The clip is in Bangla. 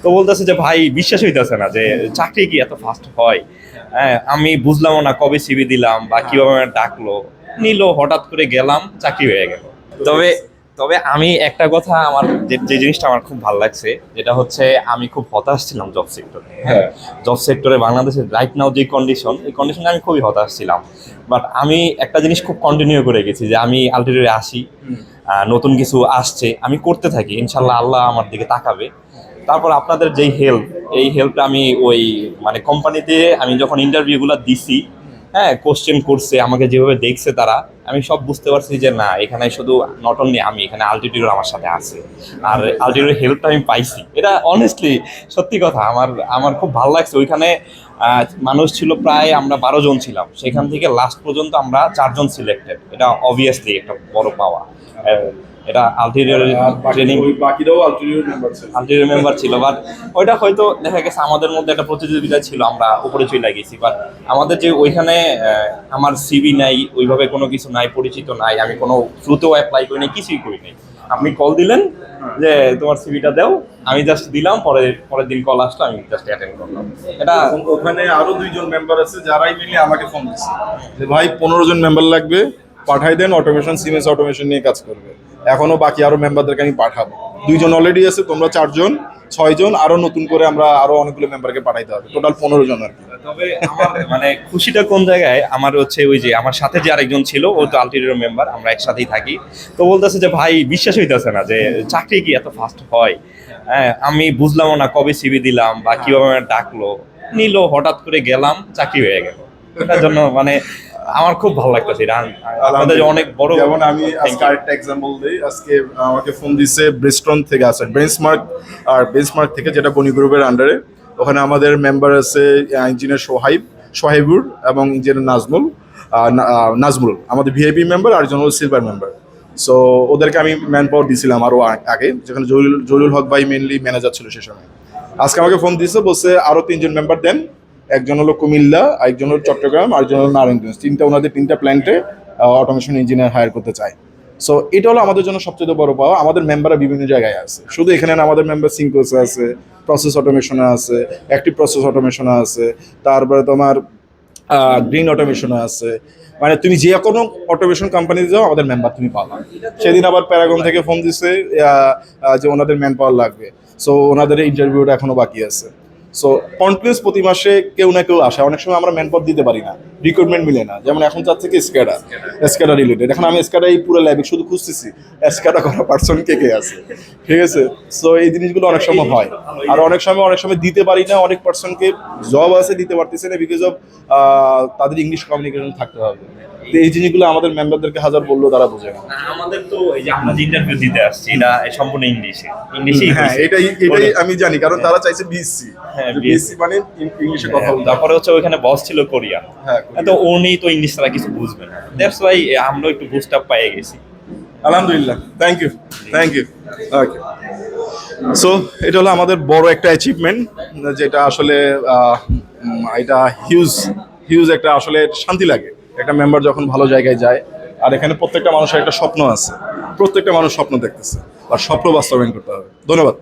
তো বলতেছে যে ভাই বিশ্বাস হইতেছে না যে চাকরি কি এত ফাস্ট হয়। হ্যাঁ, আমি বুঝলাম না কবে সিভি দিলাম বা কিভাবে আমাকে ডাকলো, নিল, হঠাৎ করে গেলাম, চাকরি হয়ে গেল। তবে তবে আমি একটা কথা, আমার যে যে জিনিসটা আমার খুব ভালো লাগছে, যেটা হচ্ছে আমি খুব হতাশ ছিলাম জব সেক্টরে। হ্যাঁ, জব সেক্টরে বাংলাদেশের রাইট নাও যে কন্ডিশন, এই কন্ডিশনে আমি খুবই হতাশ ছিলাম। বাট আমি একটা জিনিস খুব কন্টিনিউ করে গেছি যে আমি আলটিমেটলি আসি, নতুন কিছু আসছে, আমি করতে থাকি, ইনশাল্লাহ আল্লাহ আমার দিকে তাকাবে। তারপর আপনাদের যেই হেল্প, এই হেল্পটা আমি ওই মানে কোম্পানিতে আমি যখন ইন্টারভিউগুলো দিছি, হ্যাঁ, কোশ্চেন করছে, আমাকে যেভাবে দেখছে তারা, আমি সব বুঝতে পারছি যে না, এখানে শুধু নট অনলি আমি, এখানে আলটিটিউড আমার সাথে আছে। আর আলটিটিউডের হেল্পটা আমি পাইছি, এটা অনেস্টলি সত্যি কথা। আমার আমার খুব ভালো লাগছে ওইখানে। মানুষ ছিল প্রায়, আমরা 12 জন ছিলাম, সেখান থেকে লাস্ট পর্যন্ত আমরা 4 জন সিলেক্টেড। এটা অবভিয়াসলি একটা বড় পাওয়া। এটা আলটিটিউড ট্রেনিং, বাকিরাও আলটিটিউড মেম্বার ছিল। আলটিটিউড মেম্বার ছিল, বাট ওইটা হয়তো দেখা গেছে আমাদের মধ্যে একটা প্রতিযোগিতা ছিল, আমরা উপরে চলে গেছি। বাট আমাদের যে ওইখানে আমার সিভি নাই, ওইভাবে কোনো কিছু নাই, পরিচিত নাই, আমি কোনো থ্রুতেও অ্যাপ্লাই করি নাই, কিছুই করি নাই। আপনি কল দিলেন যে তোমার সিভিটা দাও, আমি জাস্ট দিলাম, পরের দিন কল আসলো, আমি জাস্ট অ্যাটেন্ড করলাম। এটা এবং ওখানে আরো 2 জন মেম্বার আছে যারাই মিলে আমাকে ফোন দিচ্ছে যে ভাই 15 জন মেম্বার লাগবে, পাঠাই দেন, অটোমেশন সিমেন্স অটোমেশন নিয়ে কাজ করবে। এখনো বাকি আরো মেম্বারদেরকে আমি পাঠাবো। 2 জন অলরেডি আছে, তোমরা 4 জন, 6 জন, আরো নতুন করে আমরা আরো অনেকগুলো মেম্বারকে পাঠাইতে হবে, টোটাল 15 জন আর কি। তবে আমার মানে খুশিটা কোন জায়গায়, আমার হচ্ছে ওই যে আমার সাথে যে আরেকজন ছিল, ও তো আলটিটিউড মেম্বার, আমরা একসাথেই থাকি। তো বলতেছে যে ভাই বিশ্বাস হইতেছে না যে চাকরি কি এত ফাস্ট হয়। হ্যাঁ, আমি বুঝলাম না কবে সিভি দিলাম বা কিভাবে আমাকে ডাকলো, নিল, হঠাৎ করে গেলাম, চাকরি হয়ে গেল। এটার জন্য মানে আমার খুব ভালো লাগতেছে। এটা আপনাদের যে অনেক বড়। যেমন আমি আজকে আরেকটা এক্সাম্পল দিই। আজকে আমাকে ফোন দিছে ব্রেস্টন থেকে, আছে বেঞ্চমার্ক, আর বেঞ্চমার্ক থেকে, যেটা গনি গ্রুপের আন্ডারে। ওখানে আমাদের মেম্বার আছে ইঞ্জিনিয়ার সোহাইবুর এবং ইঞ্জিনিয়ার নাজমুল, আমাদের ভিআইপি মেম্বার, আর একজন হল সিলভার মেম্বার। সো ওদেরকে আমি ম্যান পাওয়ার দিয়েছিলাম আরও আগে, যেখানে জলিল হক ভাই মেনলি ম্যানেজার ছিল সে সময়। আজকে আমাকে ফোন দিয়েছে, বলছে আরও 3 জন মেম্বার দেন। একজন হলো কুমিল্লা, আরেকজন হলো চট্টগ্রাম, আরেকজন হলো নারায়ণগঞ্জ। ওনাদের 3টা প্ল্যান্টে অটোমেশন ইঞ্জিনিয়ার হায়ার করতে চায়। সো এটা হলো আমাদের জন্য সবচেয়ে বড় পাওয়া। আমাদের মেম্বাররা বিভিন্ন জায়গায় আছে, শুধু এখানে না, আমাদের মেম্বার সিঙ্কোসে আছে, প্রসেস অটোমেশনে আছে, অ্যাক্টিভ প্রসেস অটোমেশনে আছে, তারপরে তোমার গ্রিন অটোমেশনে আছে। মানে তুমি যে কোনো অটোমেশন কোম্পানিতে যাও, আমাদের মেম্বার তুমি পাবা। সেদিন আবার প্যারাগন থেকে ফোন দিছে যে ওনাদের ম্যান পাওয়ার লাগবে। সো ওনাদের ইন্টারভিউটা এখনো বাকি আছে। সো কন্টিনিউস প্রতি মাসে কেউ না কেউ আসে। অনেক সময় আমরা ম্যান পাওয়ার দিতে পারি না, রিক্রুটমেন্ট মিলে না। যেমন এখন চাচ্ছে কি স্ক্যাডা রিলেটেড। এখন আমি স্ক্যাডা এই পুরো ল্যাবে শুধু খুঁজতেছি স্ক্যাডা করা পার্সন কে আছে, ঠিক আছে। সো এই জিনিসগুলো অনেক সময় হয়। আর অনেক সময় দিতে পারি না, অনেক পার্সনকে জব আছে দিতে পারতেছে না, বিকজ অফ তাদের ইংলিশ কমিউনিকেশন থাকতে হবে। তো এই জিনিসগুলো আমাদের মেম্বারদেরকে হাজার বললেও তারা বোঝে না। আমাদের তো এই যে আমরা যে ইন্টারভিউ দিতে আসছি, এটা সম্পূর্ণ ইংলিশে। হ্যাঁ, এটাই আমি জানি, কারণ তারা চাইছে বিএসসি। হ্যাঁ, বিএসসি মানে ইংলিশে কথা বলতে। তারপরে হচ্ছে ওইখানে বস ছিল কোরিয়া। হ্যাঁ, তো উনি তো ইংলিশ ছাড়া কিছু বুঝবে না, দ্যাটস ওয়াই আমরা একটু বুস্ট আপ পেয়ে গেছি। আলহামদুলিল্লাহ, থ্যাংক ইউ। ওকে, সো এটা হলো আমাদের বড় একটা অ্যাচিভমেন্ট, যেটা আসলে এটা হিউজ একটা আসলে শান্তি লাগে একটা মেম্বার যখন ভালো জায়গায় যায়। আর এখানে প্রত্যেকটা মানুষের একটা স্বপ্ন আছে, প্রত্যেকটা মানুষ স্বপ্ন দেখতেছে, আর স্বপ্ন বাস্তবায়ন করতে হবে। ধন্যবাদ।